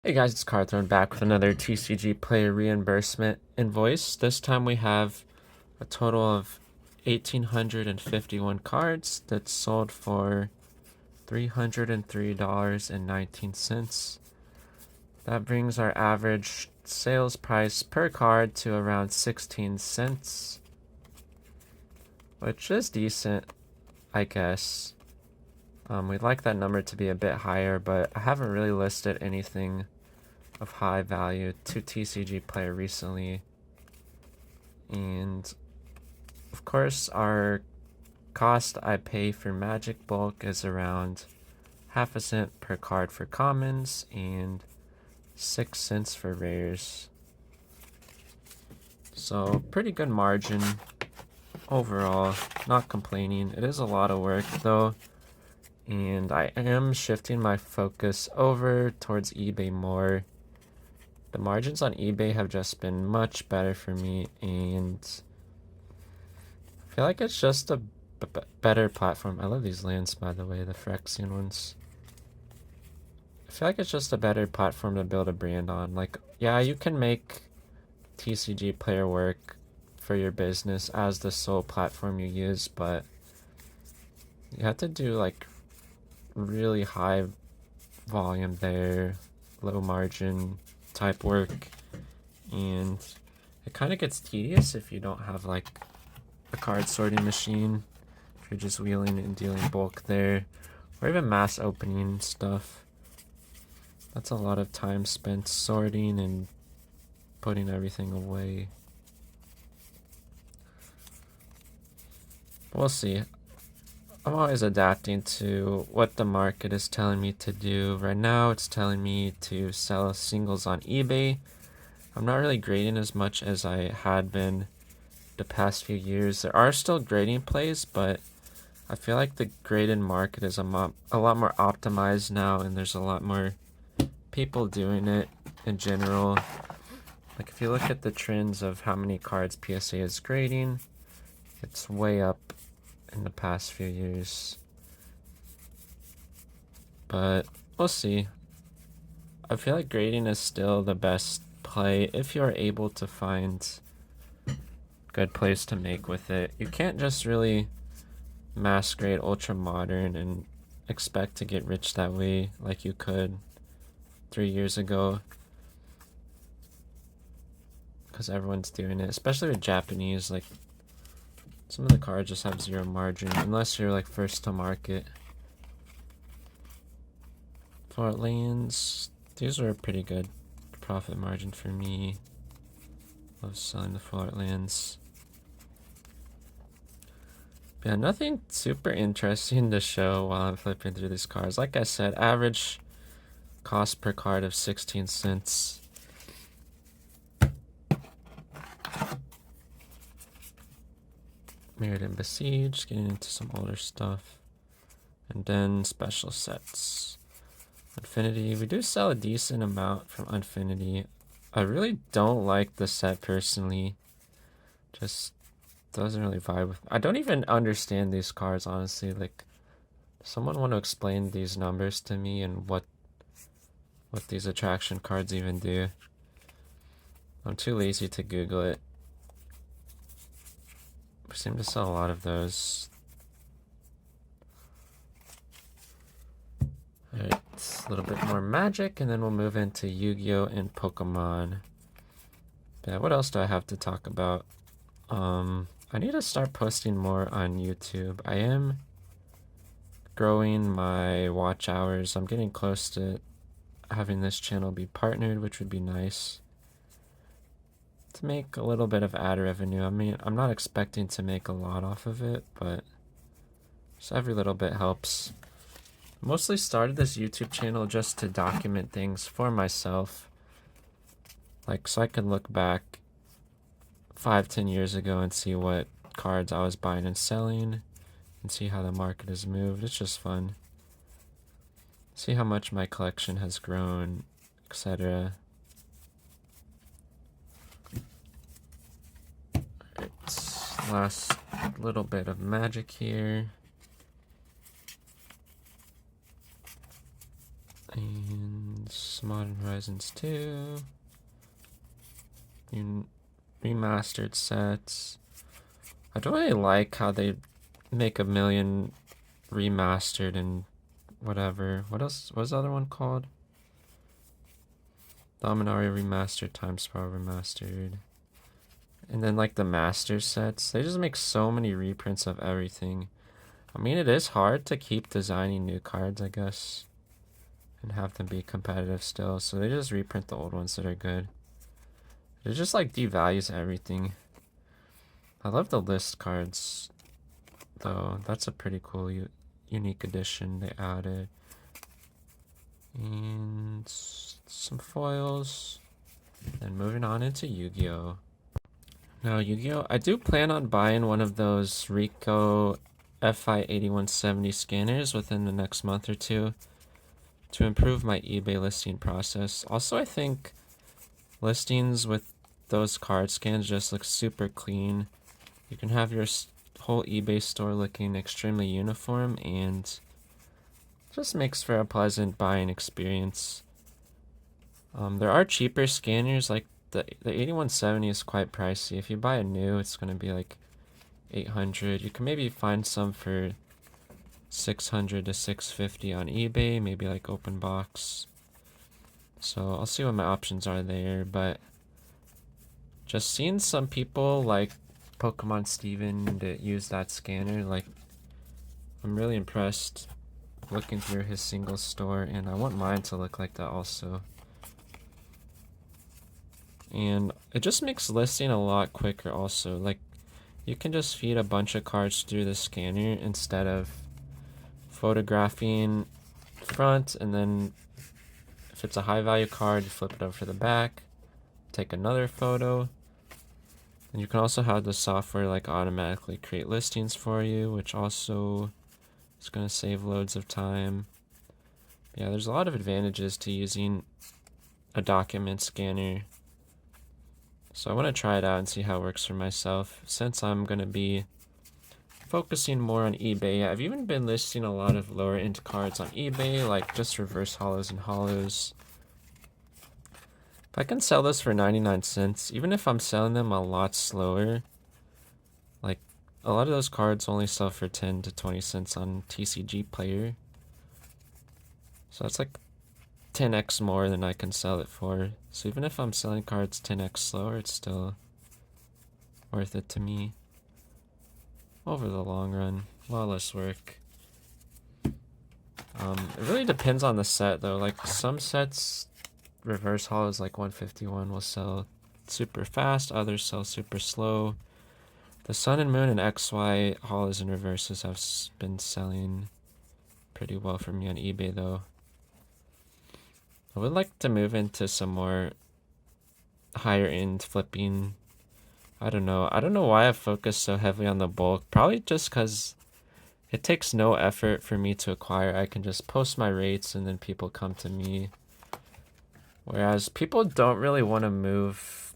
Hey guys, it's Carthorne back with another TCG player reimbursement invoice. This time we have a total of 1,851 cards that sold for $303.19. That brings our average sales price per card to around 16 cents, which is decent, I guess. We'd like that number to be a bit higher, but I haven't really listed anything of high value to TCG player recently. And of course, our cost I pay for Magic Bulk is around half a cent per card for commons and 6 cents for rares. So pretty good margin overall, not complaining. It is a lot of work though, and I am shifting my focus over towards eBay more. The margins on eBay have just been much better for me, and I feel like it's just a better platform. I love these lands, by the way, the Phyrexian ones. I feel like it's just a better platform to build a brand on. Like, yeah, you can make TCG player work for your business as the sole platform you use, but you have to do like really high volume there, low margin type work, and it kind of gets tedious if you don't have like a card sorting machine, if you're just wheeling and dealing bulk there, or even mass opening stuff. That's a lot of time spent sorting and putting everything away. We'll see. I'm always adapting to what the market is telling me to do. Right now, it's telling me to sell singles on eBay. I'm not really grading as much as I had been the past few years. There are still grading plays, but I feel like the graded market is a lot more optimized now, and there's a lot more people doing it in general. Like if you look at the trends of how many cards PSA is grading, it's way up in the past few years. But we'll see. I feel like grading is still the best play if you're able to find good plays to make with it. You can't just really mass grade ultra modern and expect to get rich that way like you could 3 years ago, because everyone's doing it, especially with Japanese. Like some of the cards just have zero margin unless you're like first to market. For lands, these are a pretty good profit margin for me. Love selling the Fallout lands. Yeah, nothing super interesting to show while I'm flipping through these cards. Like I said, average cost per card of 16 cents. Mirrodin Besiege, getting into some older stuff. And then special sets. Infinity, we do sell a decent amount from Infinity. I really don't like the set personally. Just doesn't really vibe with me. I don't even understand these cards, honestly. Like, someone want to explain these numbers to me and what these attraction cards even do. I'm too lazy to Google it. We seem to sell a lot of those. Alright, a little bit more Magic, and then we'll move into Yu-Gi-Oh! And Pokemon. Yeah, what else do I have to talk about? I need to start posting more on YouTube. I am growing my watch hours. I'm getting close to having this channel be partnered, which would be nice to make a little bit of ad revenue. I mean, I'm not expecting to make a lot off of it, but just every little bit helps. Mostly started this YouTube channel just to document things for myself. Like, so I can look back 5-10 years ago and see what cards I was buying and selling and see how the market has moved. It's just fun. See how much my collection has grown, etc. Alright, last little bit of Magic here. And Modern Horizons 2. Remastered sets. I don't really like how they make a million remastered and whatever. What else? What's the other one called? Dominaria Remastered, Time Spiral Remastered. And then like the master sets. They just make so many reprints of everything. I mean, it is hard to keep designing new cards, I guess, and have them be competitive still. So they just reprint the old ones that are good. It just like devalues everything. I love the list cards, though. That's a pretty cool unique addition they added. And some foils. Then moving on into Yu-Gi-Oh! Now, Yu-Gi-Oh! I do plan on buying one of those Rico FI 8170 scanners within the next month or two to improve my eBay listing process. Also, I think listings with those card scans just look super clean. You can have your whole eBay store looking extremely uniform and just makes for a pleasant buying experience. There are cheaper scanners, like the 8170 is quite pricey. If you buy a new, it's going to be like 800. You can maybe find some for 600 to 650 on eBay, maybe like open box. So I'll see what my options are there, but just seeing some people like Pokemon Steven that use that scanner, like, I'm really impressed looking through his single store, and I want mine to look like that also. And it just makes listing a lot quicker also. Like, you can just feed a bunch of cards through the scanner instead of photographing front, and then if it's a high value card, you flip it over to the back, take another photo. And you can also have the software like automatically create listings for you, which also is going to save loads of time. Yeah, there's a lot of advantages to using a document scanner. So I want to try it out and see how it works for myself. Since I'm going to be focusing more on eBay, I've even been listing a lot of lower end cards on eBay, like just reverse holos and holos. If I can sell this for 99 cents, even if I'm selling them a lot slower, like a lot of those cards only sell for 10 to 20 cents on TCG Player. So that's like 10x more than I can sell it for. So even if I'm selling cards 10x slower, it's still worth it to me over the long run. A lot less work. It really depends on the set though. Like some sets, reverse holos like 151 will sell super fast, others sell super slow. The Sun and Moon and XY holos and reverses have been selling pretty well for me on eBay though. I would like to move into some more higher end flipping. I don't know why I focus so heavily on the bulk. Probably just because it takes no effort for me to acquire. I can just post my rates and then people come to me. Whereas people don't really want to move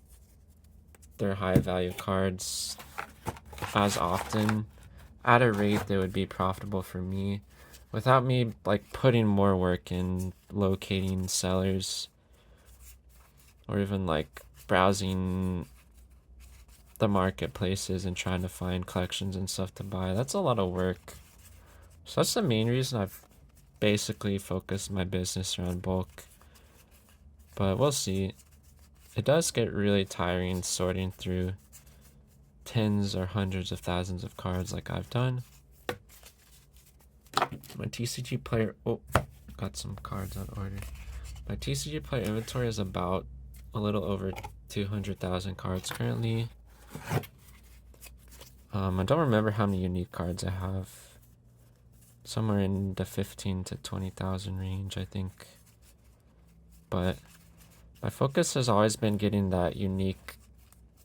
their high value cards as often at a rate that would be profitable for me without me like putting more work in locating sellers or even like browsing the marketplaces and trying to find collections and stuff to buy. That's a lot of work. So that's the main reason I've basically focused my business around bulk. But we'll see. It does get really tiring sorting through tens or hundreds of thousands of cards like I've done. My TCG Player... Oh, got some cards on order. My TCG Player inventory is about a little over 200,000 cards currently. I don't remember how many unique cards I have. Somewhere in the 15 to 20,000 range, I think. But my focus has always been getting that unique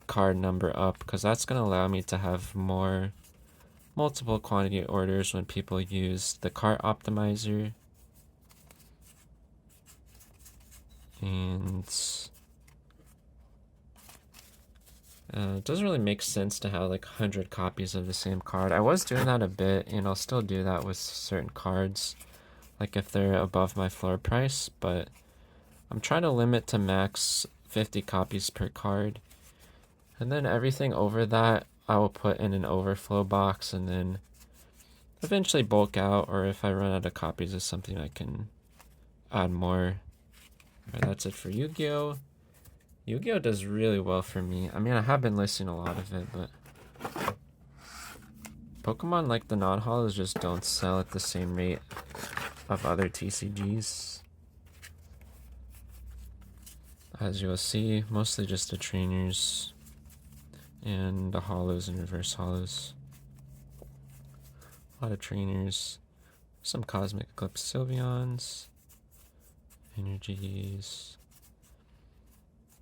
card number up, because that's going to allow me to have more multiple quantity orders when people use the cart optimizer. And it doesn't really make sense to have like 100 copies of the same card. I was doing that a bit, and I'll still do that with certain cards, like if they're above my floor price, but I'm trying to limit to max 50 copies per card. And then everything over that, I will put in an overflow box and then eventually bulk out, or if I run out of copies of something, I can add more. Alright, that's it for Yu-Gi-Oh! Yu-Gi-Oh! Does really well for me. I mean, I have been listing a lot of it, but Pokemon like the non-holos just don't sell at the same rate of other TCGs. As you'll see, mostly just the trainers and the holos and reverse holos. A lot of trainers, some Cosmic Eclipse Sylveons, energies,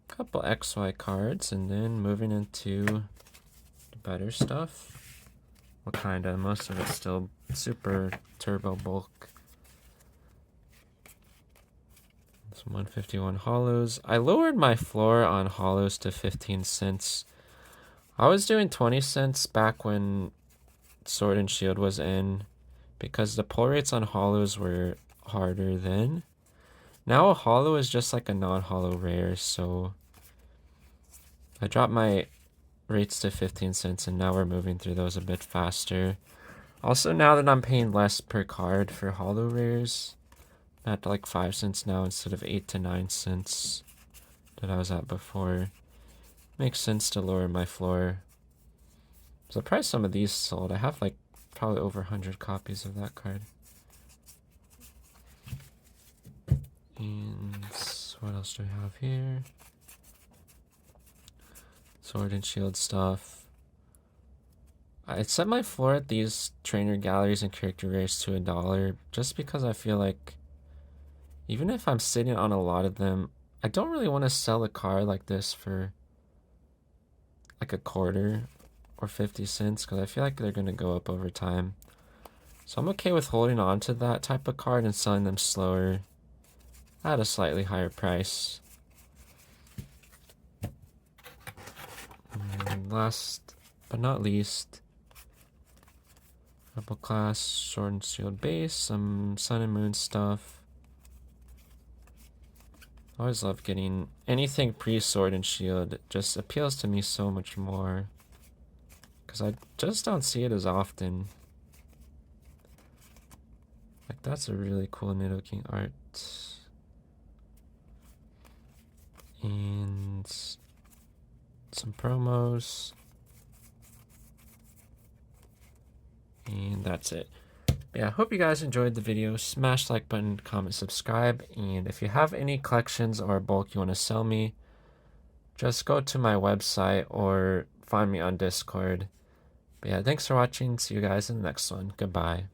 a couple XY cards, and then moving into the better stuff. Well, kinda, most of it's still super turbo bulk. Some 151 holos. I lowered my floor on holos to 15 cents. I was doing 20 cents back when Sword and Shield was in, because the pull rates on holos were harder then. Now a holo is just like a non-holo rare, so I dropped my rates to 15 cents and now we're moving through those a bit faster. Also, now that I'm paying less per card for holo rares, I'm at like 5 cents now instead of 8 to 9 cents that I was at before. Makes sense to lower my floor. So the price some of these sold, I have like probably over 100 copies of that card. And what else do we have here? Sword and Shield stuff. I set my floor at these trainer galleries and character rares to $1 just because I feel like even if I'm sitting on a lot of them, I don't really want to sell a card like this for like a quarter or 50 cents because I feel like they're going to go up over time. So I'm okay with holding on to that type of card and selling them slower at a slightly higher price. And last but not least, Rebel Class, Sword and Shield base, some Sun and Moon stuff. I always love getting anything pre-Sword and Shield. It just appeals to me so much more because I just don't see it as often. Like, that's a really cool Nidoking art. And some promos. And that's it. Yeah, I hope you guys enjoyed the video. Smash the like button, comment, subscribe. And if you have any collections or bulk you want to sell me, just go to my website or find me on Discord. But yeah, thanks for watching. See you guys in the next one. Goodbye.